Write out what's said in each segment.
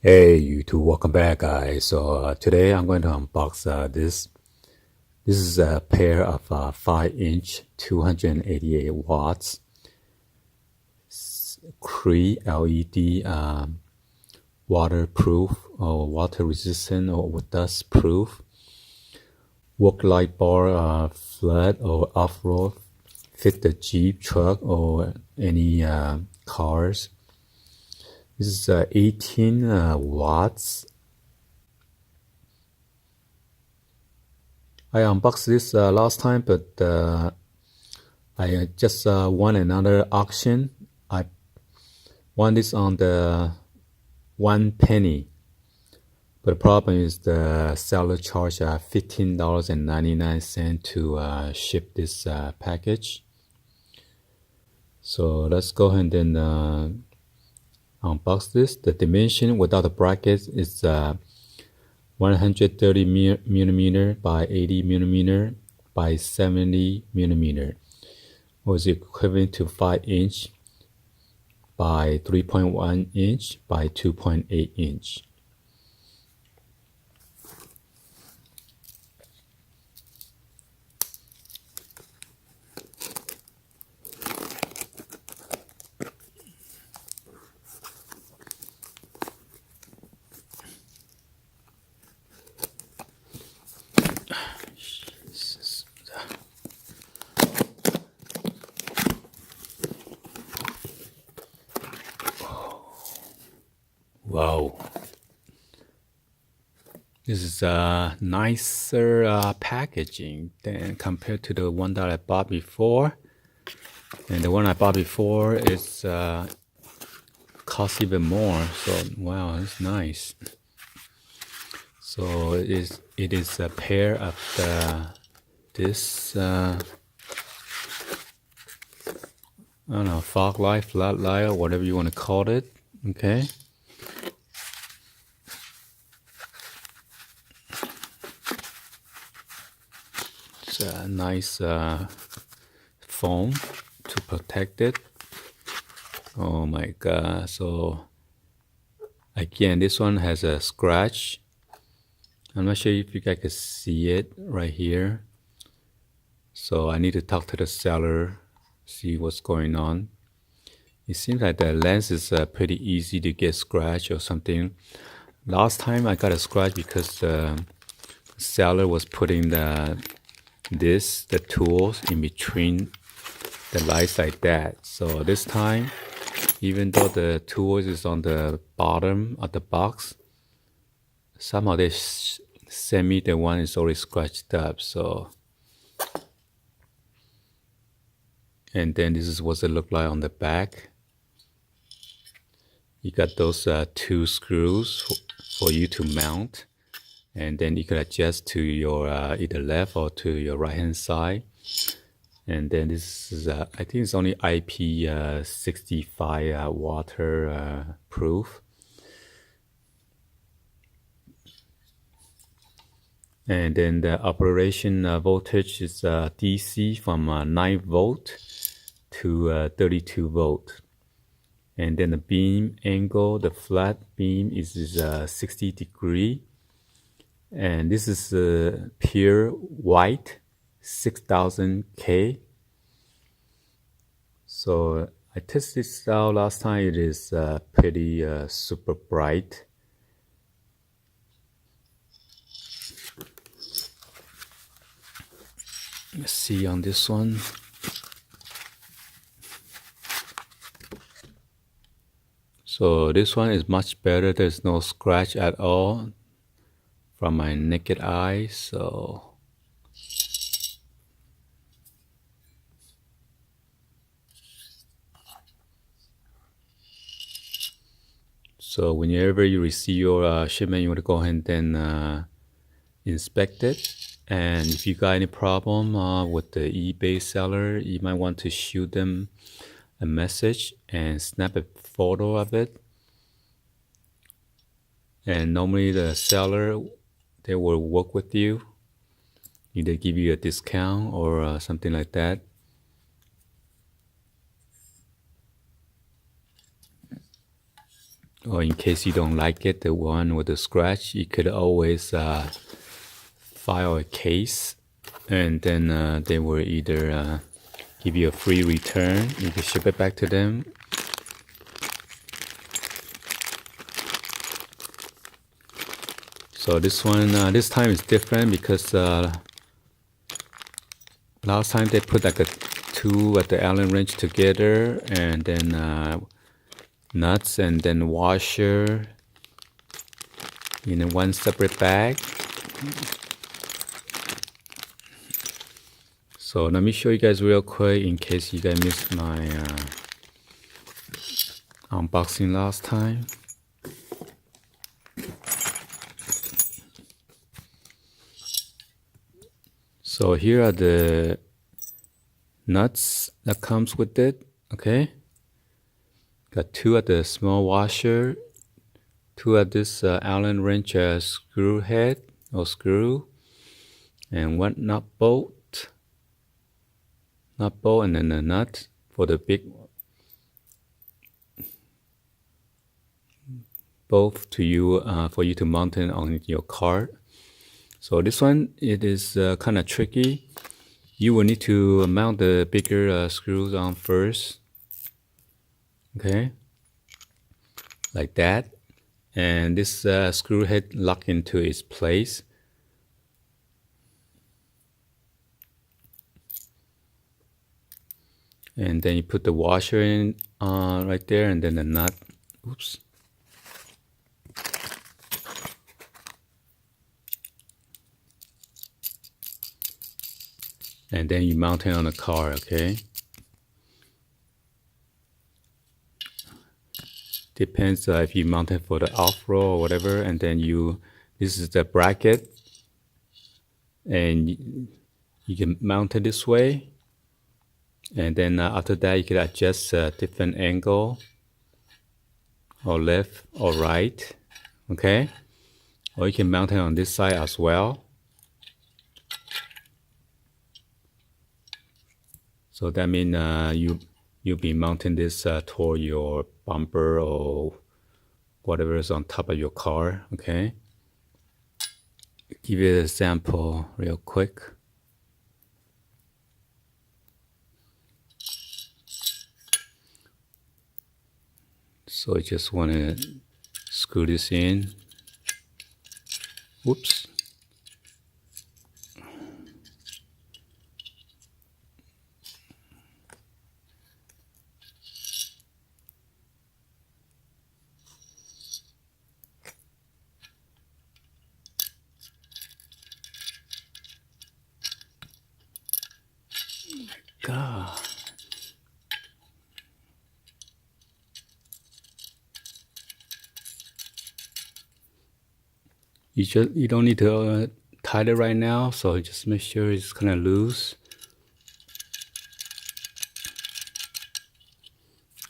Hey YouTube, welcome back guys. So today I'm going to unbox this. This is a pair of 5-inch 288 watts Cree LED waterproof or water resistant or dust proof work light bar, flat or off-road, fit the Jeep, truck or any cars. This is 18 watts. I unboxed this last time, but I just won another auction. I won this on the 1 penny, but the problem is the seller charged $15.99 to ship this package. So let's go ahead and unbox this. The dimension without the brackets is 130 millimeter by 80 millimeter by 70 millimeter, or is equivalent to 5-inch by 3.1 inch by 2.8 inch. Wow, this is a nicer packaging than compared to the one that I bought before. And the one I bought before is cost even more. So wow, it's nice. So it is a pair of this I don't know, fog light, flat light, or whatever you want to call it. Okay. It's a nice foam to protect it. Oh my god. So again, this one has a scratch. I'm not sure if you guys can see it right here. So I need to talk to the seller, see what's going on. It seems like the lens is pretty easy to get scratched or something. Last time I got a scratch because the seller was putting the tools in between the lights like that. So this time, even though the tools is on the bottom of the box, somehow they sent me the one is already scratched up. So, and then this is what it looked like on the back. You got those 2 screws for you to mount, and then you can adjust to your either left or to your right hand side. And then this is I think it's only IP65 water proof. And then the operation voltage is DC from 9 volt to 32 volt. And then the beam angle, the flat beam is 60 degree. And this is pure white, 6000 K. So I tested this out last time. It is pretty super bright. Let's see on this one. So this one is much better. There's no scratch at all from my naked eye. So whenever you receive your shipment, you want to go ahead and then inspect it. And if you got any problem with the eBay seller, you might want to shoot them a message and snap a photo of it. And normally the seller, they will work with you, either give you a discount or something like that. or in case you don't like it, the one with the scratch, you could always file a case, and then they will either give you a free return. You can ship it back to them. So this one, this time is different because last time they put like a two at the Allen wrench together, and then nuts and then washer in one separate bag. So let me show you guys real quick in case you guys missed my unboxing last time. So here are the nuts that comes with it, okay? Got two at the small washer, two at this Allen wrench screw head or screw, and one nut bolt, and then a nut for the big, both to you for you to mount it on your car. So this one, it is kind of tricky. You will need to mount the bigger screws on first, okay, like that, and this screw head lock into its place. And then you put the washer in right there, and then the nut. Oops. And then you mount it on the car, okay? Depends if you mount it for the off-road or whatever, and then this is the bracket, and you can mount it this way. And then after that, you can adjust a different angle, or left or right, okay? Or you can mount it on this side as well. So that means you'll be mounting this toward your bumper or whatever is on top of your car, okay? Give you an example real quick. So you just want to screw this in. Whoops. God. You don't need to tie it right now, so just make sure it's kind of loose.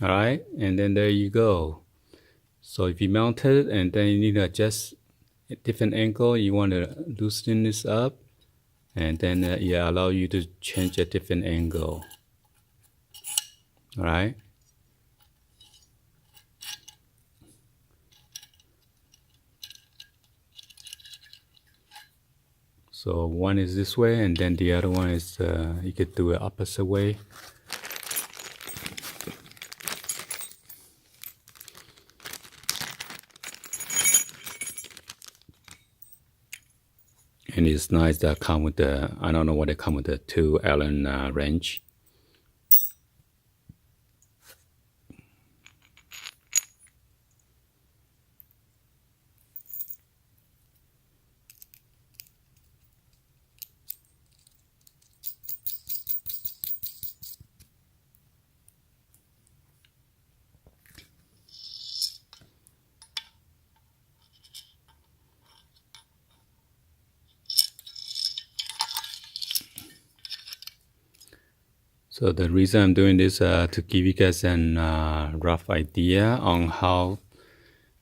All right, and then there you go. So if you mount it and then you need to adjust a different angle, you want to loosen this up, and then allow you to change a different angle. All right. So one is this way, and then the other one is you could do it opposite way. And it's nice that come with I don't know what they come with, the two Allen wrench. So the reason I'm doing this to give you guys an rough idea on how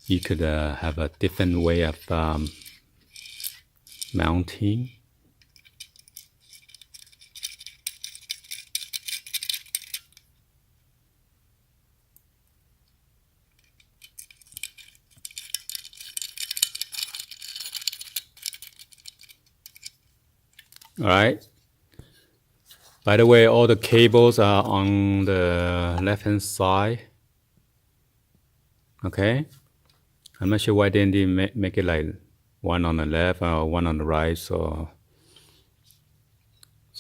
you could have a different way of mounting. All right. By the way, all the cables are on the left-hand side. Okay. I'm not sure why they didn't make it like one on the left or one on the right. So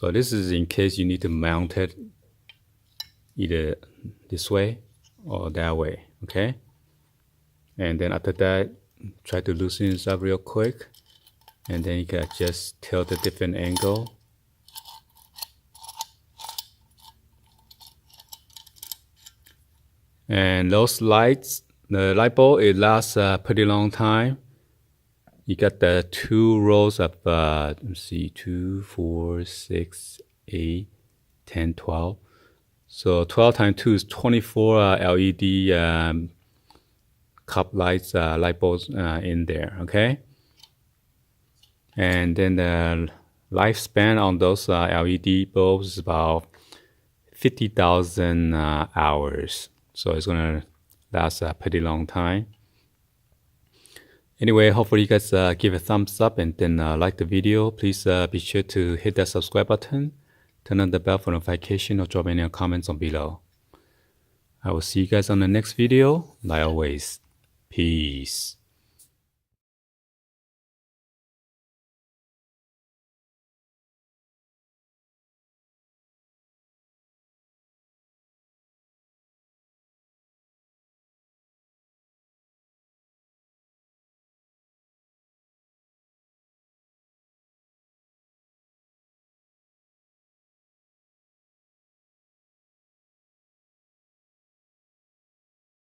this is in case you need to mount it either this way or that way. Okay. And then after that, try to loosen it up real quick. And then you can just tilt a different angle. And those lights, the light bulb, it lasts a pretty long time. You got the 2 rows of, let's see, 2, 4, 6, 8, 10, 12. So 12 times 2 is 24 LED cup lights, light bulbs in there, okay? And then the lifespan on those LED bulbs is about 50,000 hours. So it's gonna last a pretty long time. Anyway, hopefully you guys give a thumbs up and then like the video. Please be sure to hit that subscribe button, turn on the bell for notification, or drop any comments on below. I will see you guys on the next video. Like always, peace.